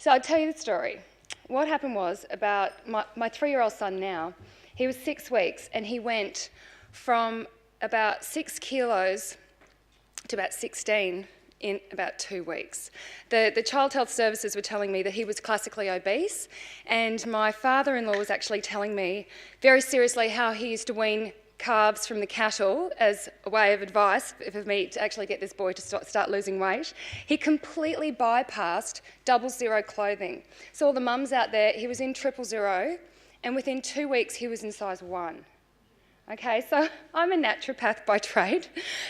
So I'll tell you the story. What happened was, about my 3-year-old son now, he was 6 weeks and he went from about 6 kilos to about 16 in about 2 weeks. The Child Health Services were telling me that he was classically obese, and my father-in-law was actually telling me very seriously how he used to wean calves from the cattle as a way of advice for me to actually get this boy to start losing weight. He completely bypassed 00 clothing. So all the mums out there, he was in 000, and within 2 weeks he was in size 1. Okay, so I'm a naturopath by trade,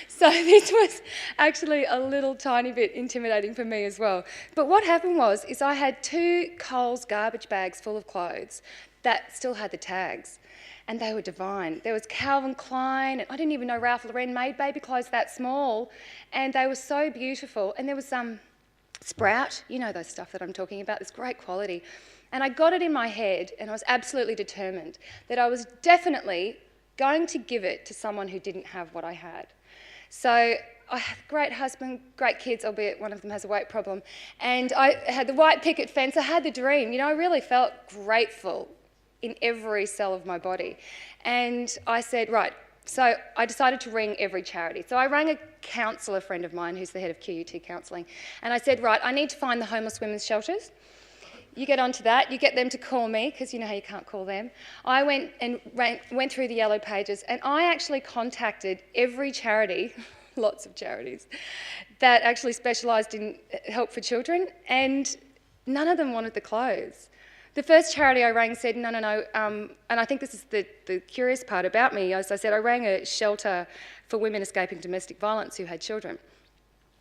so this was actually a little tiny bit intimidating for me as well. But what happened was, I had 2 Coles garbage bags full of clothes that still had the tags, and they were divine. There was Calvin Klein, and I didn't even know Ralph Lauren made baby clothes that small, and they were so beautiful. And there was Sprout, you know those stuff that I'm talking about, this great quality. And I got it in my head, and I was absolutely determined that I was definitely going to give it to someone who didn't have what I had. So I have a great husband, great kids, albeit one of them has a weight problem, and I had the white picket fence. I had the dream. You know, I really felt grateful in every cell of my body. And I said, right, so I decided to ring every charity. So I rang a counsellor friend of mine who's the head of QUT counselling, and I said, right, I need to find the homeless women's shelters. You get onto that, you get them to call me, because you know how you can't call them. I went through the yellow pages, and I actually contacted every charity, lots of charities, that actually specialised in help for children, and none of them wanted the clothes. The first charity I rang said, no, and I think this is the curious part about me. As I said, I rang a shelter for women escaping domestic violence who had children.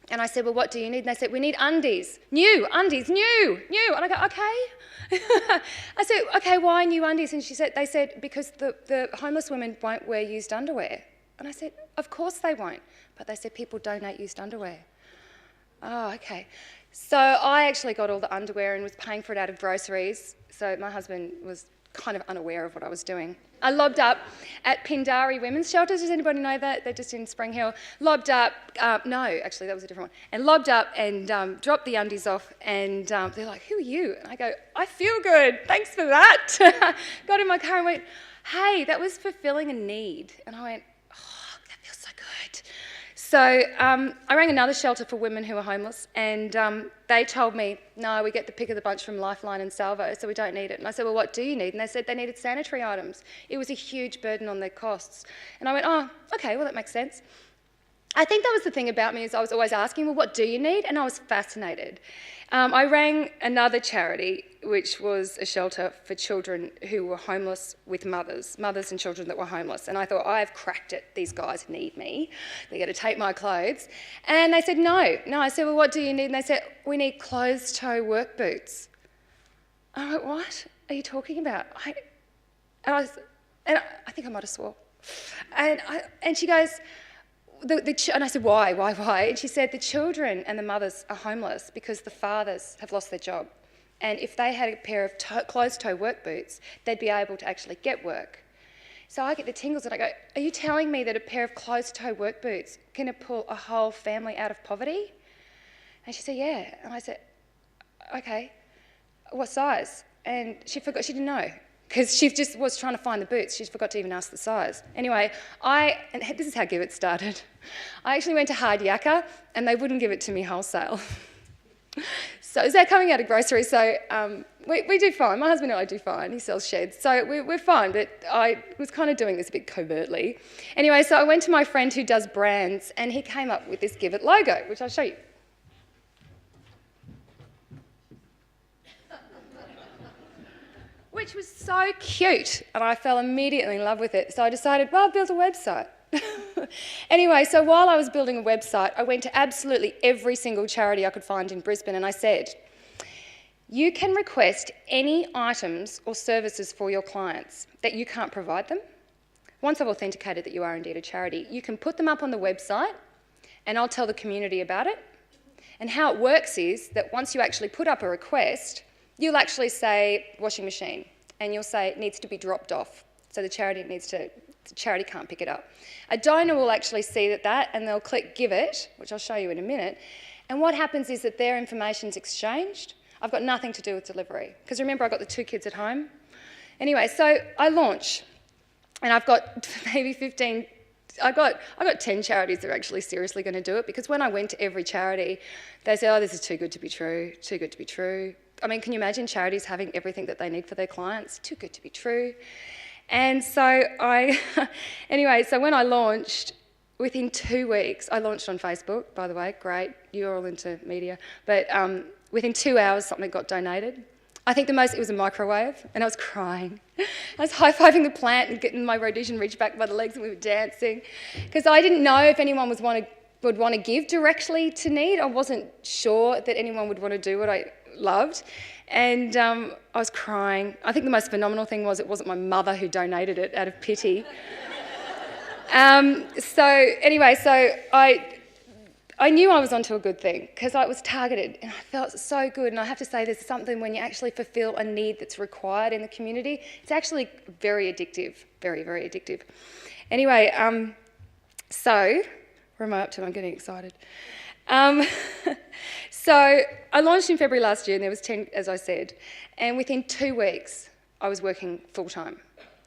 And I said, well, what do you need? And they said, we need undies. New undies, new. And I go, okay. I said, okay, why new undies? And they said, because the homeless women won't wear used underwear. And I said, of course they won't. But they said, people donate used underwear. Oh, okay. So I actually got all the underwear and was paying for it out of groceries. So my husband was kind of unaware of what I was doing. I lobbed up at Pindari Women's Shelters. Does anybody know that? They're just in Spring Hill. Lobbed up, no, actually that was a different one. And lobbed up and dropped the undies off, and they're like, who are you? And I go, I feel good, thanks for that. Got in my car and went, hey, that was fulfilling a need. And I went, oh, that feels so good. So I rang another shelter for women who are homeless, and they told me, no, we get the pick of the bunch from Lifeline and Salvo, so we don't need it. And I said, well, what do you need? And they said they needed sanitary items. It was a huge burden on their costs. And I went, oh, okay, well, that makes sense. I think that was the thing about me, is I was always asking, well, what do you need? And I was fascinated. I rang another charity, which was a shelter for children who were homeless with mothers and children that were homeless. And I thought, I've cracked it. These guys need me. They're going to take my clothes. And they said, no. I said, well, what do you need? And they said, we need closed-toe work boots. I went, what are you talking about? And I think I might have swore. And she goes, and I said, why? And she said, the children and the mothers are homeless because the fathers have lost their job. And if they had a pair of closed-toe work boots, they'd be able to actually get work. So I get the tingles and I go, are you telling me that a pair of closed-toe work boots can pull a whole family out of poverty? And she said, yeah. And I said, okay, what size? And she forgot, she didn't know, because she just was trying to find the boots. She forgot to even ask the size. Anyway, and this is how Givit started. I actually went to Hard Yakka, and they wouldn't give it to me wholesale. So they're coming out of groceries, so we do fine. My husband and I do fine. He sells sheds, so we're fine, but I was kind of doing this a bit covertly. Anyway, so I went to my friend who does brands, and he came up with this Givit logo, which I'll show you. Which was so cute, and I fell immediately in love with it. So I decided, well, I'll build a website. Anyway, so while I was building a website, I went to absolutely every single charity I could find in Brisbane, and I said, you can request any items or services for your clients that you can't provide them. Once I've authenticated that you are indeed a charity, you can put them up on the website, and I'll tell the community about it. And how it works is that once you actually put up a request, you'll actually say washing machine, and you'll say it needs to be dropped off. So the charity can't pick it up. A donor will actually see that, and they'll click Givit, which I'll show you in a minute. And what happens is that their information's exchanged. I've got nothing to do with delivery. Because remember, I've got the 2 kids at home. Anyway, so I launch, and I've got maybe 15, I got 10 charities that are actually seriously going to do it, because when I went to every charity, they said, oh, this is too good to be true, too good to be true. I mean, can you imagine charities having everything that they need for their clients? Too good to be true. And so anyway, so when I launched, within 2 weeks, I launched on Facebook, by the way, great, you're all into media, but within 2 hours something got donated. I think it was a microwave, and I was crying. I was high-fiving the plant and getting my Rhodesian reach back by the legs, and we were dancing, because I didn't know if anyone would want to give directly to need. I wasn't sure that anyone would want to do what I loved, and I was crying. I think the most phenomenal thing was it wasn't my mother who donated it out of pity. So I knew I was onto a good thing, because I was targeted and I felt so good. And I have to say, there's something when you actually fulfil a need that's required in the community, it's actually very addictive, very, very addictive. Anyway, so where am I up to? I'm getting excited. So I launched in February last year, and there was 10, as I said, and within 2 weeks I was working full-time,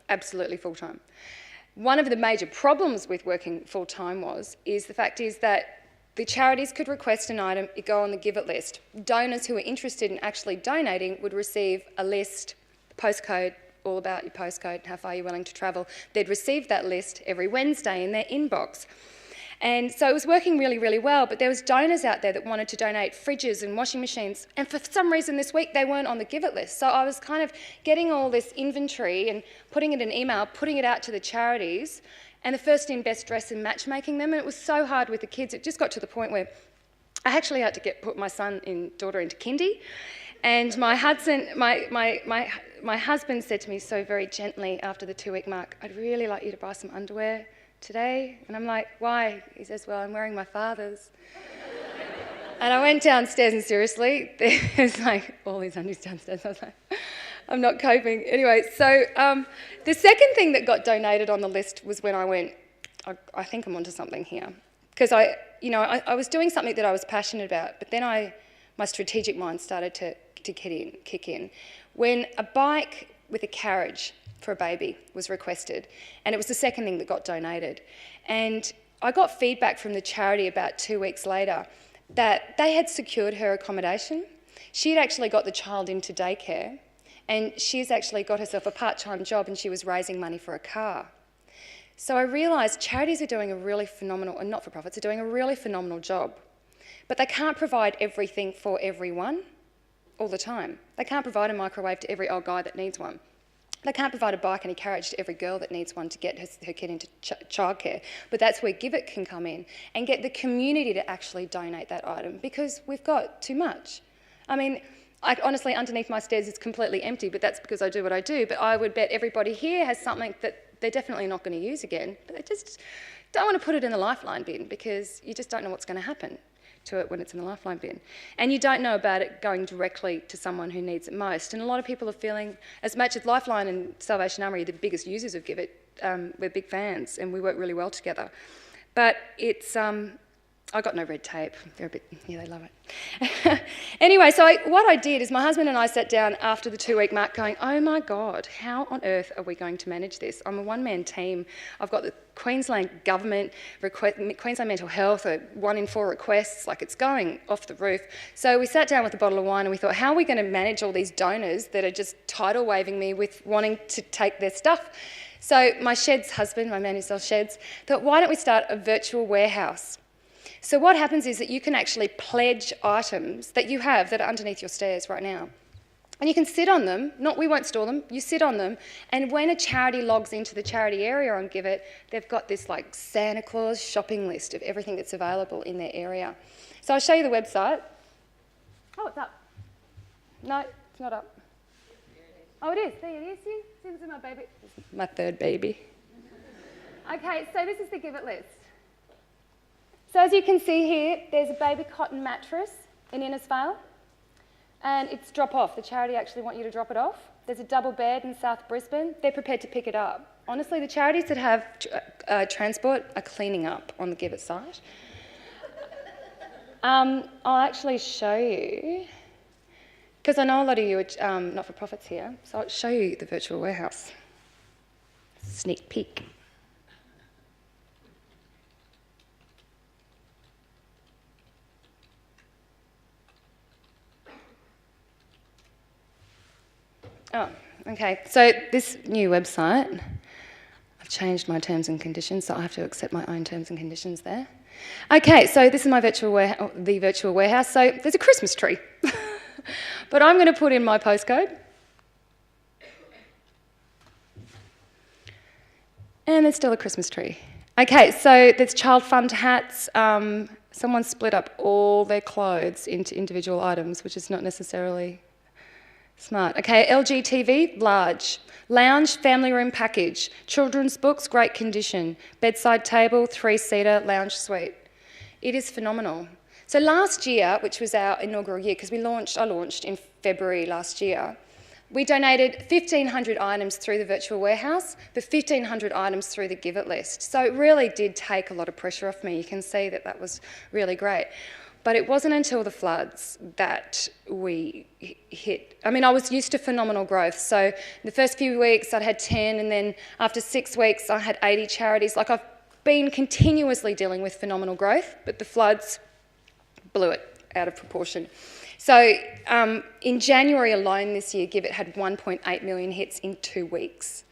absolutely full-time. One of the major problems with working full-time is the fact is that the charities could request an item, it go on the Givit list. Donors who were interested in actually donating would receive a list, postcode, all about your postcode, how far you're willing to travel. They'd receive that list every Wednesday in their inbox. And so it was working really, really well, but there was donors out there that wanted to donate fridges and washing machines, and for some reason this week they weren't on the Givit list. So I was kind of getting all this inventory and putting it in email, putting it out to the charities, and the first in, best dress and matchmaking them, and it was so hard with the kids. It just got to the point where I actually had to put my daughter into kindy, and my husband said to me so very gently after the 2-week mark, I'd really like you to buy some underwear today. And I'm like, why? He says, well, I'm wearing my father's. And I went downstairs, and seriously, there's like all these undies downstairs. I was like, I'm not coping. Anyway, so the second thing that got donated on the list was when I went, I think I'm onto something here. Because I was doing something that I was passionate about, but then my strategic mind started to kick in. When a bike with a carriage for a baby was requested, and it was the second thing that got donated. And I got feedback from the charity about 2 weeks later that they had secured her accommodation. She had actually got the child into daycare, and she's actually got herself a part-time job, and she was raising money for a car. So I realised charities are doing a really phenomenal, and not-for-profits are doing a really phenomenal job, but they can't provide everything for everyone all the time. They can't provide a microwave to every old guy that needs one. They can't provide a bike and a carriage to every girl that needs one to get her kid into childcare. But that's where Givit can come in and get the community to actually donate that item, because we've got too much. I mean, honestly, underneath my stairs is completely empty, but that's because I do what I do. But I would bet everybody here has something that they're definitely not going to use again, but they just don't want to put it in the lifeline bin, because you just don't know what's going to happen to it when it's in the lifeline bin. And you don't know about it going directly to someone who needs it most. And a lot of people are feeling, as much as Lifeline and Salvation Army are the biggest users of Givit, we're big fans and we work really well together. But it's, I got no red tape. They're a bit, yeah, they love it. Anyway, so what I did is my husband and I sat down after the 2-week mark going, oh my God, how on earth are we going to manage this? I'm a one-man team. I've got the Queensland Government, Queensland Mental Health, 1 in 4 requests, like it's going off the roof. So we sat down with a bottle of wine and we thought, how are we going to manage all these donors that are just tidal waving me with wanting to take their stuff? So my sheds husband, my man who sells sheds, thought, why don't we start a virtual warehouse? So what happens is that you can actually pledge items that you have that are underneath your stairs right now. And you can sit on them, we won't store them, you sit on them, and when a charity logs into the charity area on Givit, they've got this like Santa Claus shopping list of everything that's available in their area. So I'll show you the website. Oh, it's up. No, it's not up. Oh, it is. There it is. See, this is my baby. This is my third baby. Okay, so this is the Givit list. So as you can see here, there's a baby cotton mattress in Innisfail, and it's drop off. The charity actually want you to drop it off. There's a double bed in South Brisbane. They're prepared to pick it up. Honestly, the charities that have transport are cleaning up on the Givit site. I'll actually show you. because I know a lot of you are not-for-profits here, so I'll show you the virtual warehouse. Sneak peek. Oh, okay. So this new website, I've changed my terms and conditions, so I have to accept my own terms and conditions there. Okay, so this is my virtual warehouse. So there's a Christmas tree, but I'm going to put in my postcode. And there's still a Christmas tree. Okay, so there's child fund hats. Someone split up all their clothes into individual items, which is not necessarily smart. Okay, LG TV, large. Lounge, family room package. Children's books, great condition. Bedside table, 3-seater, lounge suite. It is phenomenal. So last year, which was our inaugural year, because I launched in February last year, we donated 1,500 items through the virtual warehouse, but 1,500 items through the Givit list. So it really did take a lot of pressure off me. You can see that that was really great. But it wasn't until the floods that we hit. I mean, I was used to phenomenal growth. So the first few weeks I'd had 10, and then after 6 weeks I had 80 charities. Like, I've been continuously dealing with phenomenal growth, but the floods blew it out of proportion. So in January alone this year, Givit had 1.8 million hits in 2 weeks.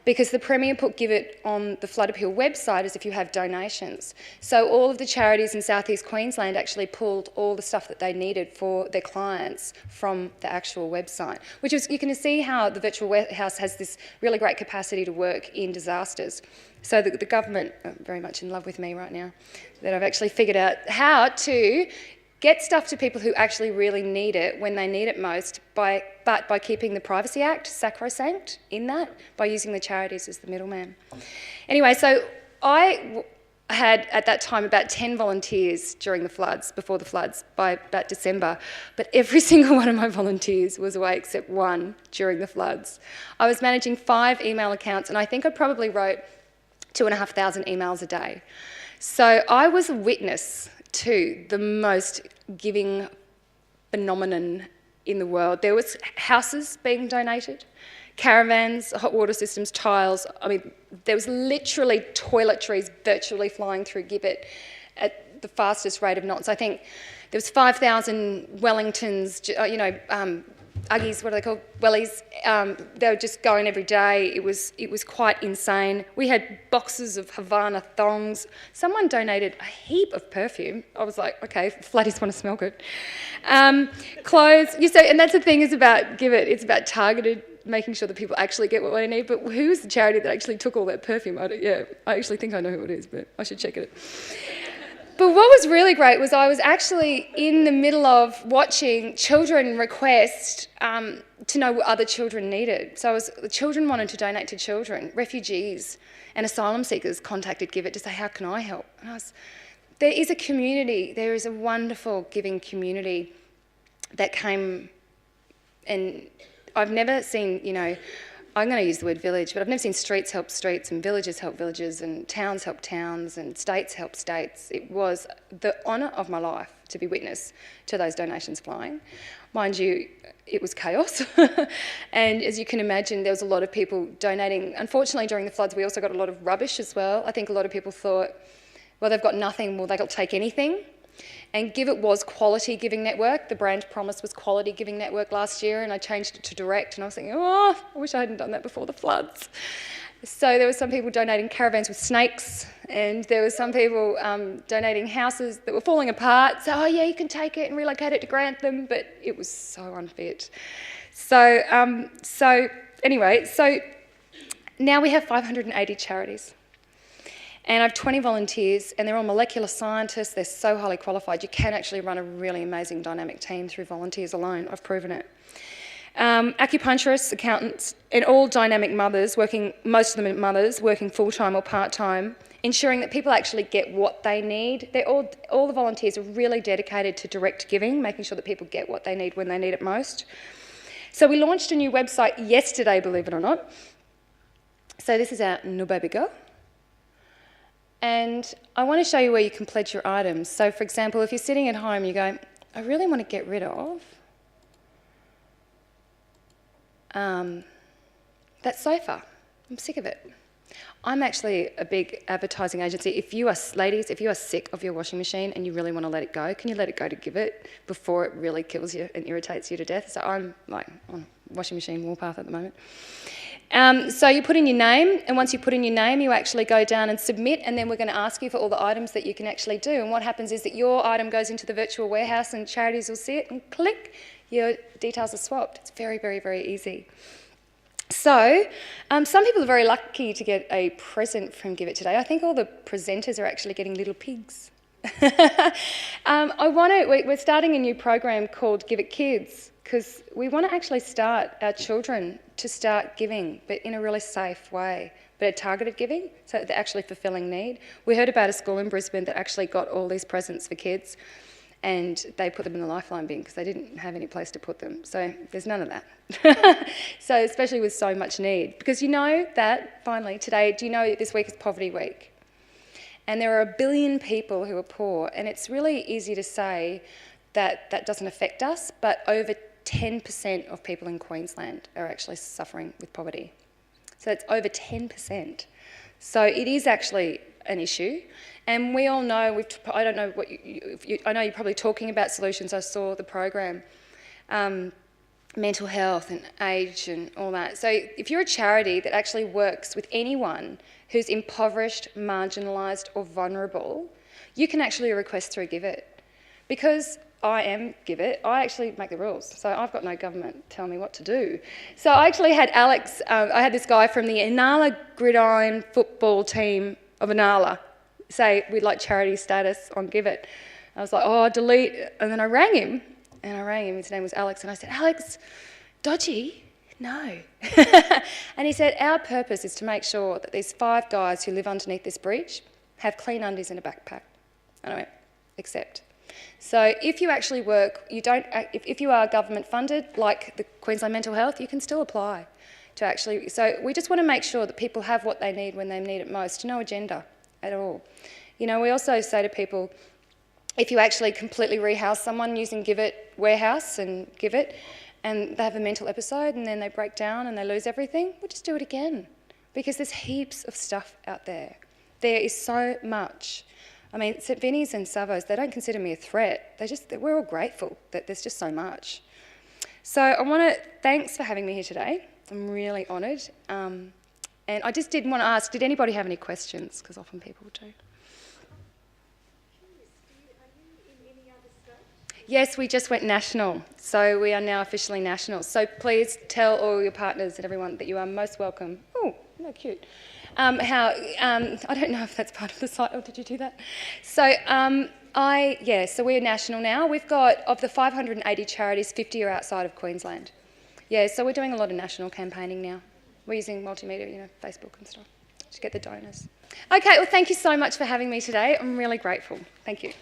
Because the Premier put Givit on the Flood Appeal website as if you have donations. So all of the charities in South East Queensland actually pulled all the stuff that they needed for their clients from the actual website, which is, you can see how the virtual warehouse has this really great capacity to work in disasters. So the government are very much in love with me right now, that I've actually figured out how to get stuff to people who actually really need it when they need it most, but by keeping the Privacy Act sacrosanct in that, by using the charities as the middleman. Anyway, so I had at that time about 10 volunteers during the floods, before the floods, by about December, but every single one of my volunteers was away except one during the floods. I was managing 5 email accounts, and I think I probably wrote 2,500 emails a day. So I was a witness to the most giving phenomenon in the world. There was houses being donated, caravans, hot water systems, tiles. I mean, there was literally toiletries virtually flying through Givit at the fastest rate of knots. I think there was 5,000 Wellingtons, Uggies, what are they called? Wellies. They were just going every day. It was quite insane. We had boxes of Havana thongs. Someone donated a heap of perfume. I was like, okay, flatties want to smell good. Clothes. And that's the thing is about Givit. It's about targeted, making sure that people actually get what they need. But who's the charity that actually took all that perfume? I actually think I know who it is, but I should check it. But what was really great was I was actually in the middle of watching children request to know what other children needed. So the children wanted to donate to children. Refugees and asylum seekers contacted Givit to say, how can I help? And there is a community, there is a wonderful giving community that came, and I've never seen, I'm going to use the word village, but I've never seen streets help streets and villages help villages and towns help towns and states help states. It was the honour of my life to be witness to those donations flying. Mind you, it was chaos. And as you can imagine, there was a lot of people donating. Unfortunately, during the floods, we also got a lot of rubbish as well. I think a lot of people thought, well, they've got nothing, well, they'll take anything. And Givit was Quality Giving Network. The brand promise was Quality Giving Network last year, and I changed it to Direct, and I was thinking, I wish I hadn't done that before the floods. So there were some people donating caravans with snakes, and there were some people donating houses that were falling apart. So, you can take it and relocate it to Grantham, but it was so unfit. So anyway, now we have 580 charities. And I have 20 volunteers, and they're all molecular scientists. They're so highly qualified. You can actually run a really amazing dynamic team through volunteers alone. I've proven it. Acupuncturists, accountants, and all dynamic mothers, most of them mothers, working full-time or part-time, ensuring that people actually get what they need. All the volunteers are really dedicated to direct giving, making sure that people get what they need when they need it most. So we launched a new website yesterday, believe it or not. So this is our No Baby Go. And I want to show you where you can pledge your items. So, for example, if you're sitting at home and you go, I really want to get rid of that sofa. I'm sick of it. I'm actually a big advertising agency. If you are, ladies, if you are sick of your washing machine and you really want to let it go, can you let it go to Givit before it really kills you and irritates you to death? So I'm like on washing machine warpath at the moment. So you put in your name, and once you put in your name, you actually go down and submit, and then we're going to ask you for all the items that you can actually do. And what happens is that your item goes into the virtual warehouse and charities will see it, and click, your details are swapped. It's very, very, very easy. So, some people are very lucky to get a present from Givit today. I think all the presenters are actually getting little pigs. We're starting a new program called Givit Kids, because we want to actually start our children to start giving, but in a really safe way, but a targeted giving, so they're actually fulfilling need. We heard about a school in Brisbane that actually got all these presents for kids, and they put them in the Lifeline bin because they didn't have any place to put them. So there's none of that. So especially with so much need. Because you know that, finally, today, do you know this week is Poverty Week? And there are 1 billion people who are poor, and it's really easy to say that that doesn't affect us, but over 10% of people in Queensland are actually suffering with poverty. So it's over 10%. So it is actually an issue. And we all know, I don't know what I know you're probably talking about solutions. I saw the program, mental health and age and all that. So if you're a charity that actually works with anyone who's impoverished, marginalised or vulnerable, you can actually request through Givit. Because I am Givit, I actually make the rules. So I've got no government telling me what to do. So I actually had Alex, I had this guy from the Inala Gridiron football team of Inala say we'd like charity status on Givit. I was like, oh, delete. And then I rang him, his name was Alex, and I said, Alex, dodgy? No. And he said, our purpose is to make sure that these 5 guys who live underneath this bridge have clean undies and a backpack. And I went, accept. So if you actually work, if you are government funded, like the Queensland Mental Health, you can still apply to actually, so we just want to make sure that people have what they need when they need it most, no agenda at all. You know, we also say to people, if you actually completely rehouse someone using Givit Warehouse and Givit, and they have a mental episode and then they break down and they lose everything, we'll just do it again. Because there's heaps of stuff out there. There is so much. I mean, St Vinny's and Savos, they don't consider me a threat. We're all grateful that there's just so much. So thanks for having me here today. I'm really honoured. And I just did want to ask, did anybody have any questions? Because often people do. Are you in any other state? Yes, we just went national. So we are now officially national. So please tell all your partners and everyone that you are most welcome. Oh, no, cute. I don't know if that's part of the site, or did you do that? So, so we're national now. We've got, of the 580 charities, 50 are outside of Queensland. Yeah, so we're doing a lot of national campaigning now. We're using multimedia, Facebook and stuff to get the donors. Okay, well, thank you so much for having me today. I'm really grateful. Thank you.